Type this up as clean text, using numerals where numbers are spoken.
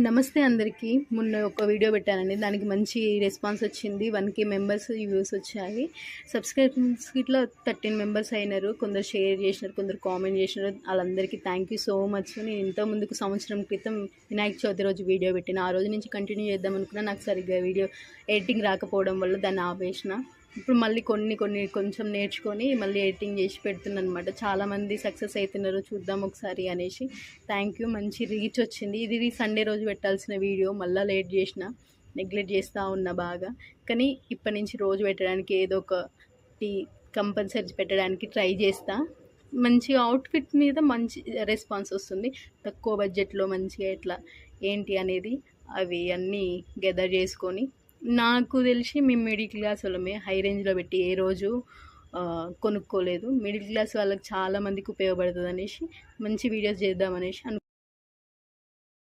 నమస్తే అందరికీ. మొన్న ఒక వీడియో పెట్టానండి. దానికి మంచి రెస్పాన్స్ వచ్చింది. 1K మెంబర్స్ వ్యూస్ వచ్చాయి. సబ్స్క్రైబర్స్ ఇట్లా 13 మెంబర్స్ అయినారు. కొందరు షేర్ చేసినారు, కొందరు కామెంట్ చేసినారు. వాళ్ళందరికీ థ్యాంక్ యూ సో మచ్. నేను ఇంత ముందుకు సంవత్సరం క్రితం వినాయక చవితి రోజు వీడియో పెట్టిన. ఆ రోజు నుంచి కంటిన్యూ చేద్దాం అనుకున్నా. నాకు సరిగ్గా వీడియో ఎడిటింగ్ రాకపోవడం వల్ల దాన్ని ఆపేసిన. ఇప్పుడు మళ్ళీ కొంచెం నేర్చుకొని మళ్ళీ ఎడిటింగ్ చేసి పెడుతున్నాను అనమాట. చాలామంది సక్సెస్ అవుతున్నారు, చూద్దాం ఒకసారి అనేసి. Thank you. మంచి రీచ్ వచ్చింది. ఇది సండే రోజు పెట్టాల్సిన వీడియో మళ్ళీ లేట్ చేసిన, నెగ్లెక్ట్ చేస్తూ ఉన్నా బాగా. కానీ ఇప్పటి నుంచి రోజు పెట్టడానికి ఏదో ఒకటి కంపల్సరీ పెట్టడానికి ట్రై చేస్తా. మంచి అవుట్ఫిట్ మీద మంచి రెస్పాన్స్ వస్తుంది. తక్కువ బడ్జెట్లో మంచిగా ఎట్లా ఏంటి అనేది అవి అన్నీ గెదర్ చేసుకొని, నాకు తెలిసి మేము మిడిల్ క్లాస్ వాళ్ళమే. హై రేంజ్లో పెట్టి ఏ రోజు కొనుక్కోలేదు. మిడిల్ క్లాస్ వాళ్ళకి చాలామందికి ఉపయోగపడుతుంది అనేసి మంచి వీడియోస్ చేద్దామనేసి